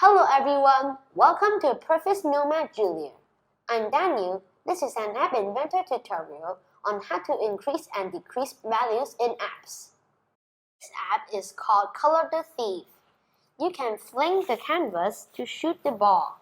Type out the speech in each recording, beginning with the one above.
Hello everyone, welcome to Perfect Nomad Julia. I'm Daniel. This is an app inventor tutorial on how to increase and decrease values in apps. This app is called Color the Thief. You can fling the canvas to shoot the ball.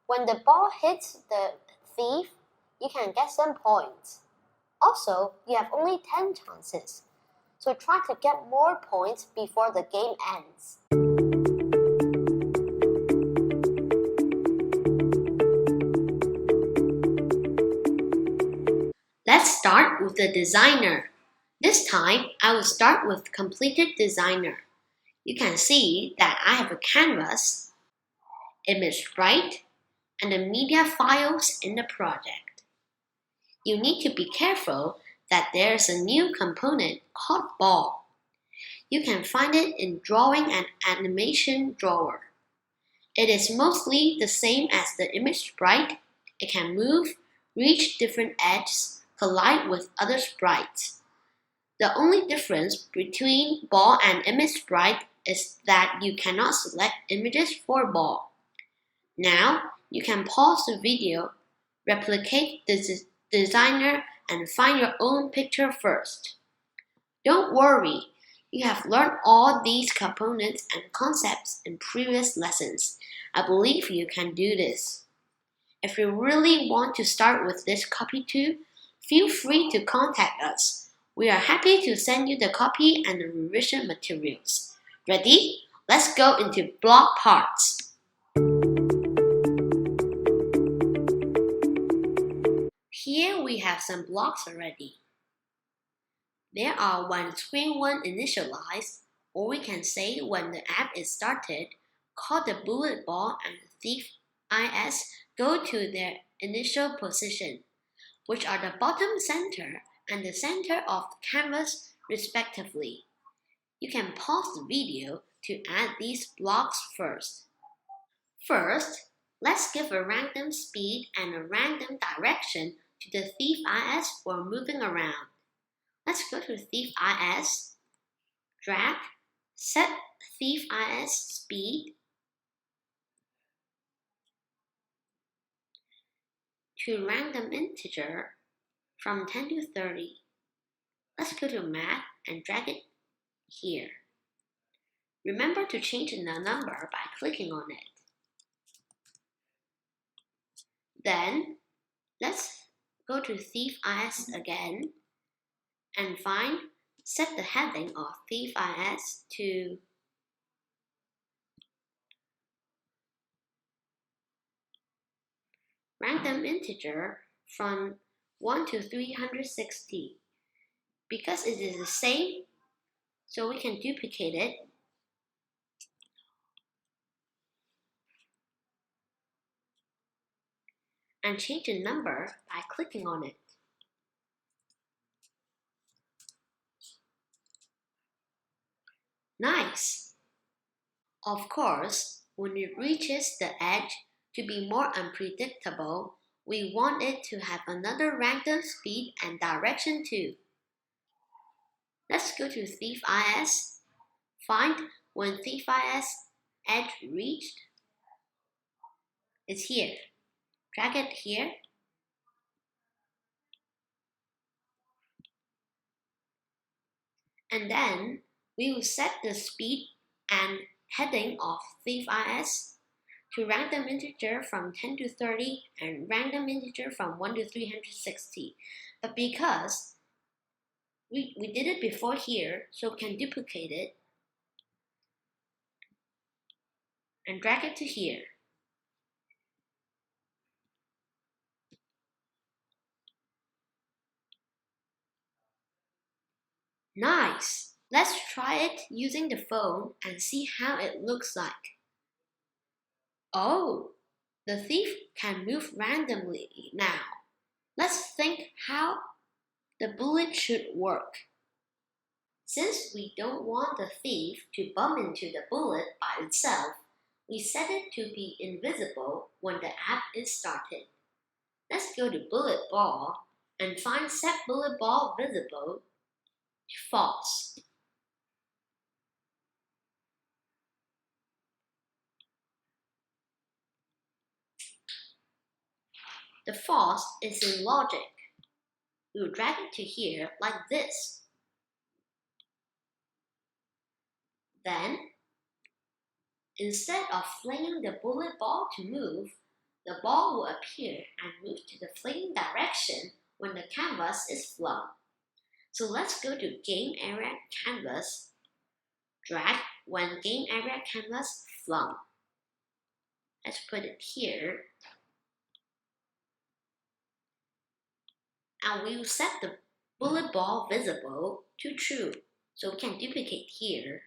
When the ball hits the thief, you can get some points. Also, you have only 10 chances, so try to get more points before the game ends. Let's start with the designer. This time, I will start with completed designer. You can see that I have a canvas, image sprite, and the media files in the project. You need to be careful that there's a new component called ball. You can find it in Drawing and Animation drawer. It is mostly the same as the image sprite. It can move, reach different edges, collide with other sprites. The only difference between ball and image sprite is that you cannot select images for ball. Now, you can pause the video, replicate the designer, and find your own picture first. Don't worry, you have learned all these components and concepts in previous lessons. I believe you can do this. If you really want to start with this copy too, feel free to contact us. We are happy to send you the copy and the revision materials. Ready? Let's go into block parts. Here we have some blocks already. There are when screen 1 initialized, or we can say when the app is started, call the bullet ball and thief IS go to their initial position, which are the bottom center and the center of the canvas respectively. You can pause the video to add these blocks first. First, let's give a random speed and a random direction to the thief IS for moving around. Let's go to thief IS, drag, set thief IS speed to random integer from 10 to 30. Let's go to math and drag it here. Remember to change the number by clicking on it. Then, let's go to thief IS again and set the heading of thief IS to random integer from 1 to 360. Because it is the same, so we can duplicate it. And change the number by clicking on it. Nice! Of course, when it reaches the edge, to be more unpredictable, we want it to have another random speed and direction too. Let's go to thief IS, find when thief IS edge reached. It's here. Drag it here. And then we will set the speed and heading of thief IS to random integer from 10 to 30 and random integer from 1 to 360. But because we did it before here, so we can duplicate it and drag it to here. Nice! Let's try it using the phone and see how it looks like. Oh, the thief can move randomly now. Let's think how the bullet should work. Since we don't want the thief to bump into the bullet by itself, we set it to be invisible when the app is started. Let's go to bullet ball and find set bullet ball visible to false. The false is in logic. We will drag it to here like this. Then, instead of flinging the bullet ball to move, the ball will appear and move to the flinging direction when the canvas is flung. So let's go to Game Area Canvas, drag when Game Area Canvas flung. Let's put it here. And we will set the bullet ball visible to true. So we can duplicate here.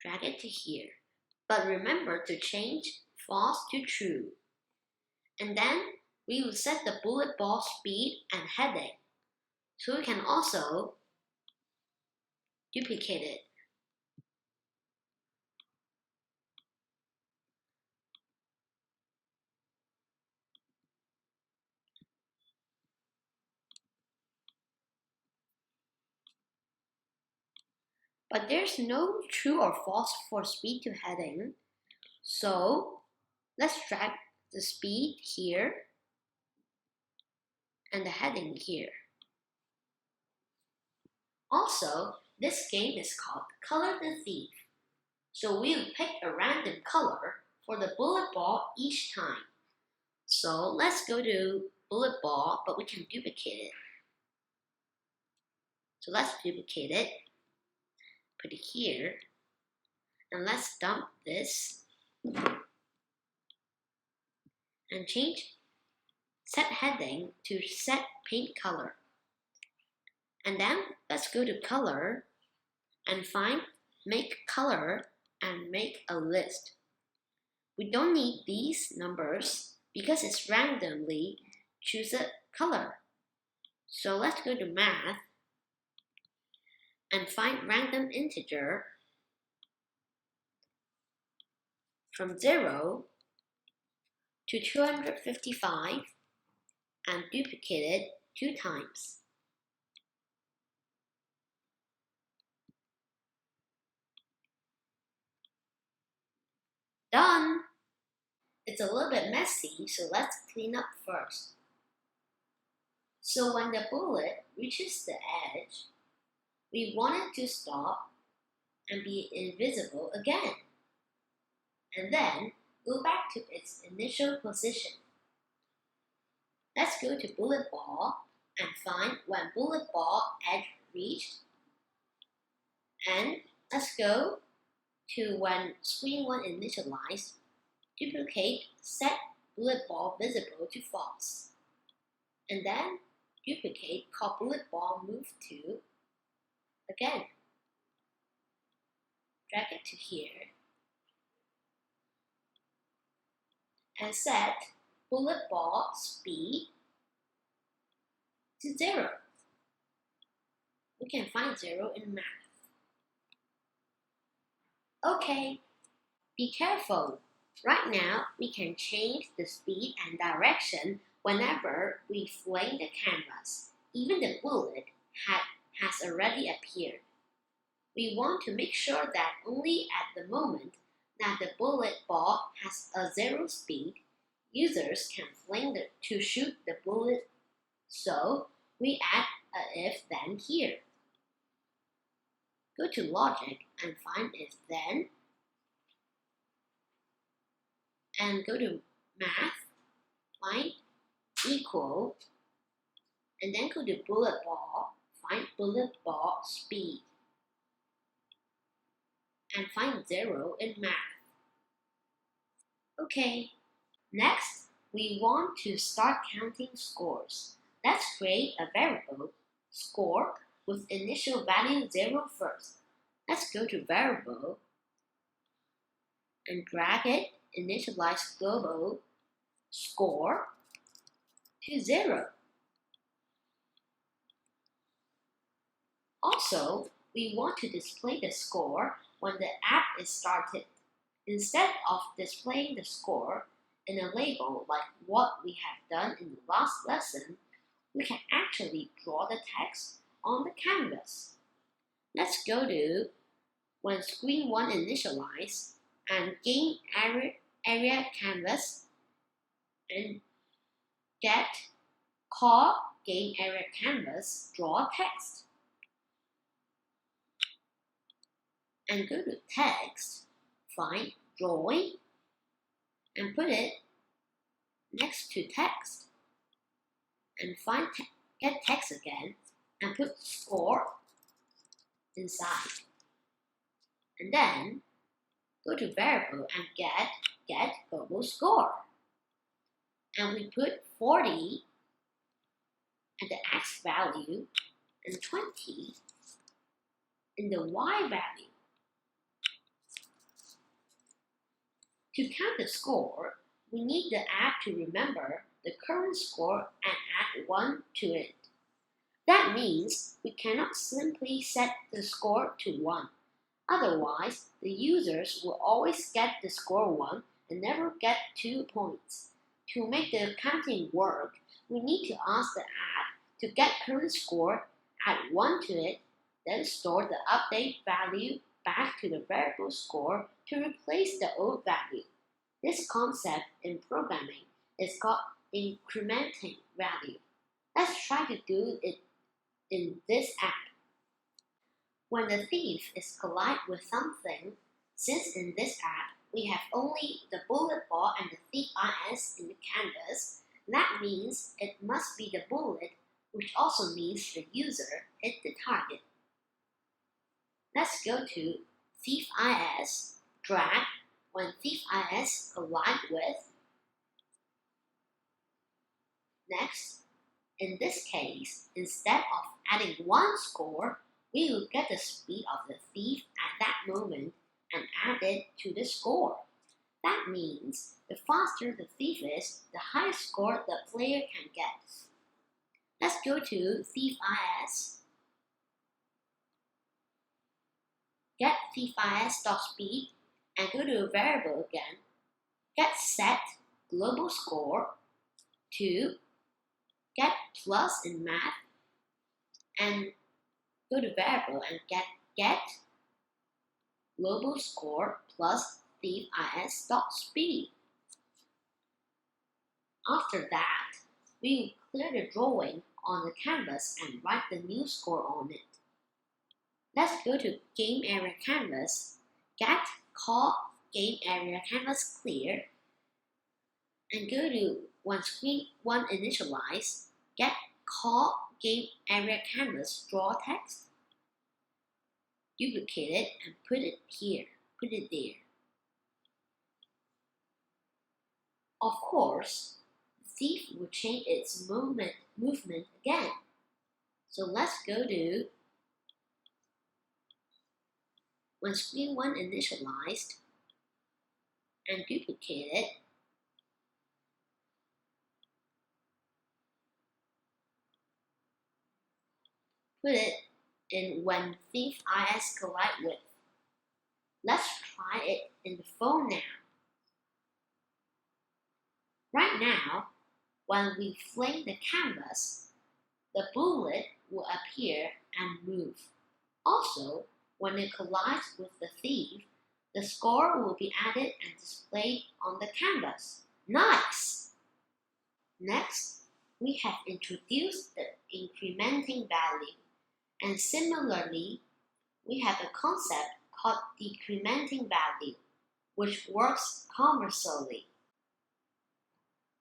Drag it to here. But remember to change false to true. And then we will set the bullet ball speed and heading. So we can also duplicate it. But there's no true or false for speed to heading. So let's drag the speed here and the heading here. Also, this game is called Color the Thief. So we'll pick a random color for the bullet ball each time. So let's go to bullet ball, but we can duplicate it. So let's duplicate it, put it here, and let's dump this and change set heading to set paint color. And then let's go to color and find make color and make a list. We don't need these numbers because it's randomly choose a color. So let's go to math and find random integer from 0 to 255 and duplicate it 2 times. Done! It's a little bit messy, so let's clean up first. So when the bullet reaches the edge, we want it to stop and be invisible again. And then go back to its initial position. Let's go to bullet ball and find when bullet ball edge reached. And let's go to when screen 1 initialized, duplicate set bullet ball visible to false. And then duplicate call bullet ball move to again. Drag it to here. And set bullet ball speed to 0. We can find 0 in math. Okay, be careful. Right now, we can change the speed and direction whenever we fling the canvas. Even the bullet has already appeared. We want to make sure that only at the moment that the bullet ball has a 0 speed, users can fling to shoot the bullet. So we add a if then here. Go to logic and find if then, and go to math, find equal, and then go to bullet ball, find bullet ball speed, and find 0 in math. Okay, next we want to start counting scores. Let's create a variable score with initial value 0 first. Let's go to variable and drag it, initialize global score to 0. Also, we want to display the score when the app is started. Instead of displaying the score in a label like what we have done in the last lesson, we can actually draw the text on the canvas. Let's go to when screen 1 initialize and game area canvas and get call game area canvas, draw text. And go to text, find drawing, and put it next to text. And find get text again, and put score inside. And then go to variable and get global score. And we put 40 and the x value and 20 in the y value. To count the score, we need the app to remember the current score and add 1 to it. That means we cannot simply set the score to 1. Otherwise, the users will always get the score 1 and never get 2 points. To make the counting work, we need to ask the app to get current score, add 1 to it, then store the update value back to the variable score to replace the old value. This concept in programming is called incrementing value. Let's try to do it in this app. When the thief is collided with something, since in this app we have only the bullet ball and the thief IS in the canvas, that means it must be the bullet, which also means the user hit the target. Let's go to thief IS, drag when thief IS collide with. Next, in this case, instead of adding 1 score, we will get the speed of the thief at that moment and add it to the score. That means the faster the thief is, the higher score the player can get. Let's go to thief IS. Get thief IS.speed and go to variable again. Get set global score to get plus in math and go to variable and get global score plus thief IS.speed. After that, we will clear the drawing on the canvas and write the new score on it. Let's go to game area canvas, get call game area canvas clear, and go to when screen 1 initialize, get call game area canvas draw text, duplicate it and put it here, put it there. Of course, the thief will change its movement again. So let's go to when screen 1 initialized and duplicate it. Put it in when thief IS collide with. Let's try it in the phone now. Right now, when we fling the canvas, the bullet will appear and move. Also, when it collides with the thief, the score will be added and displayed on the canvas. Nice! Next, we have introduced the incrementing value. And similarly, we have a concept called decrementing value, which works conversely.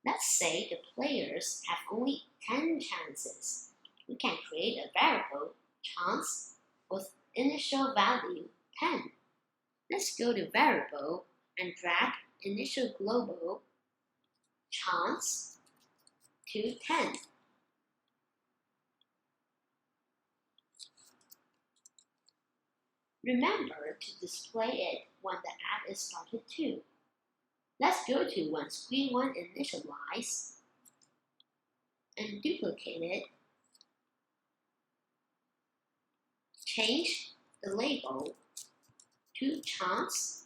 Let's say the players have only 10 chances. We can create a variable, chance, with initial value 10. Let's go to variable and drag initial global chance to 10. Remember to display it when the app is started too. Let's go to when screen 1 initialize and duplicate it. Change the label to chance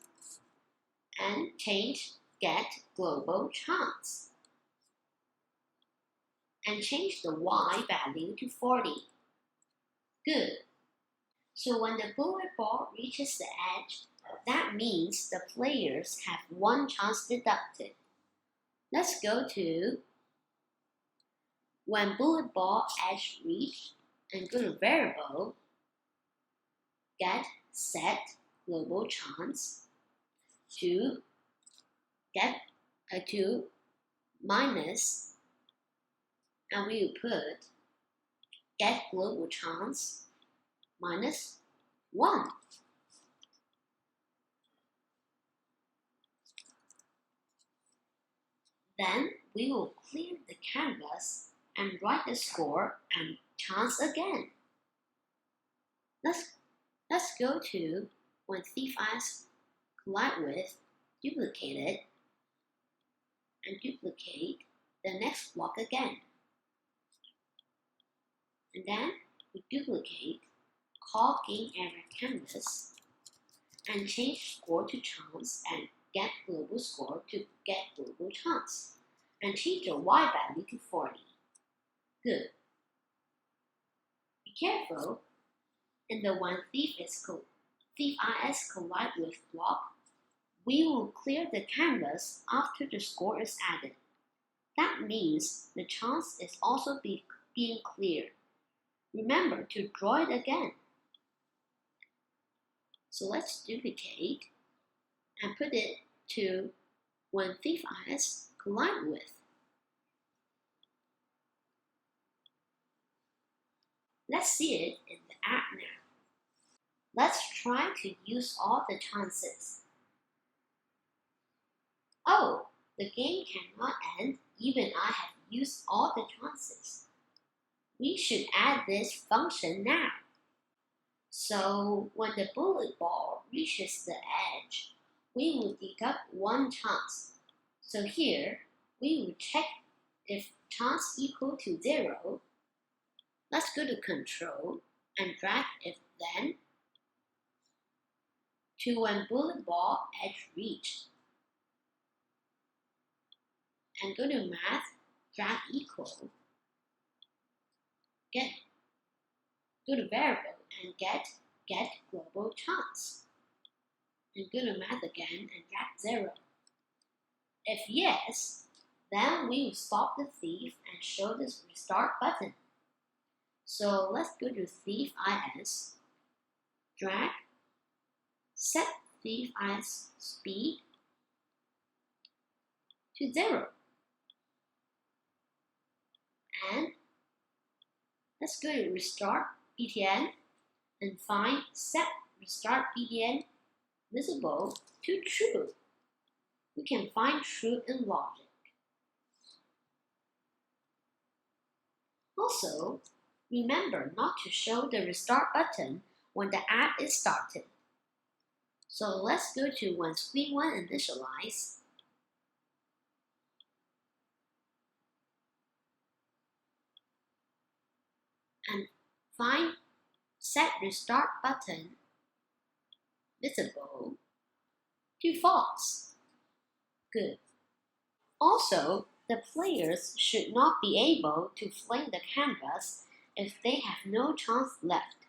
and change get global chance. And change the y value to 40. Good. So when the bullet ball reaches the edge, that means the players have 1 chance deducted. Let's go to when bullet ball edge reached and go to variable, get set global chance to get to minus, and we will put get global chance minus 1. Then we will clear the canvas and write the score and chance again. Let's go to when thief eyes collide with, duplicate it, and duplicate the next block again. And then we duplicate, call game area canvas, and change score to chance and get global score to get global chance, and change the Y value to 40. Good. Be careful. In the when thief IS collide with block, we will clear the canvas after the score is added. That means the chance is also being cleared. Remember to draw it again. So let's duplicate and put it to when thief IS collide with. Let's see it in the app now. Let's try to use all the chances. Oh, the game cannot end even I have used all the chances. We should add this function now. So when the bullet ball reaches the edge, we will deduct 1 chance. So here, we will check if chance equal to 0. Let's go to control and drag if then to when bullet ball edge reached. And go to math, drag equal, go to variable and get global chance. And go to math again and drag 0. If yes, then we will stop the thief and show this restart button. So let's go to thief IS, drag, set thief IS speed to 0. And let's go to restart BTN and find set restart BTN visible to true. We can find true in logic. Also, remember not to show the restart button when the app is started. So let's go to when screen 1 initialize. And find set restart button visible to false. Good. Also, the players should not be able to fling the canvas if they have no chance left.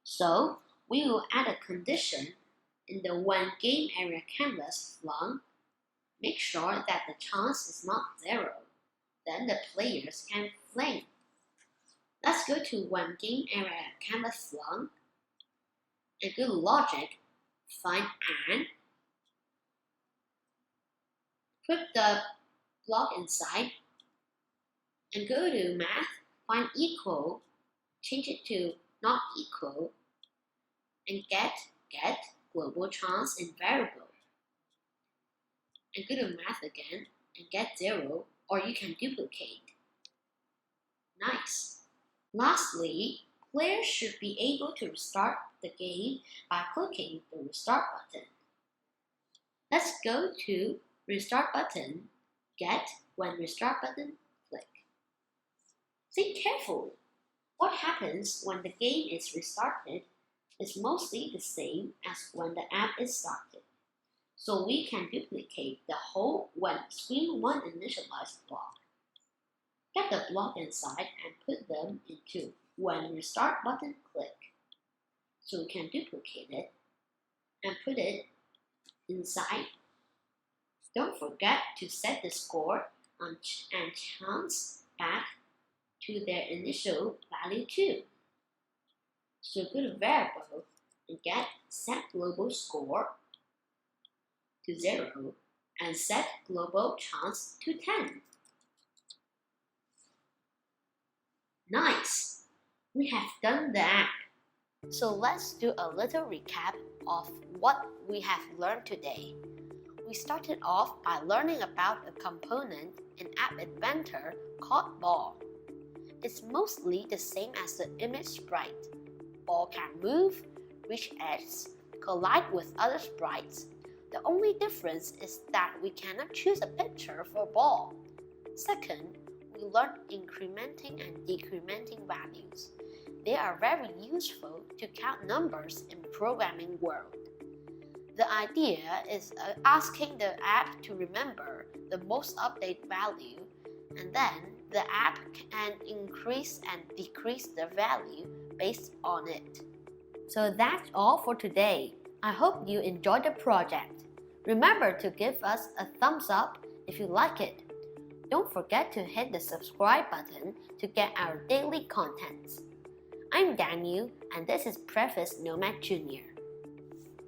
So, we will add a condition in the when game area canvas flung. Make sure that the chance is not 0. Then the players can fling. Let's go to when game area canvas flung and go to logic, find and, put the block inside, and go to math, find equal, change it to not equal, and get global chance in variable. And go to math again and get 0, or you can duplicate. Nice. Lastly, players should be able to restart the game by clicking the restart button. Let's go to restart button, get when restart button, click. Think carefully. What happens when the game is restarted is mostly the same as when the app is started. So we can duplicate the whole when screen 1 initialized block. Get the block inside and put them into when restart button click. So we can duplicate it and put it inside. Don't forget to set the score and chance back to their initial value too. So go to variable and get set global score to 0 and set global chance to 10. Nice! We have done the app. So let's do a little recap of what we have learned today. We started off by learning about a component in App Inventor called ball. It's mostly the same as the image sprite. Ball can move, reach edges, collide with other sprites. The only difference is that we cannot choose a picture for ball. Second, we learned incrementing and decrementing values. They are very useful to count numbers in programming world. The idea is asking the app to remember the most updated value, and then the app can increase and decrease the value based on it. So that's all for today. I hope you enjoyed the project. Remember to give us a thumbs up if you like it. Don't forget to hit the subscribe button to get our daily contents. I'm Daniel, and this is Preface Nomad Jr.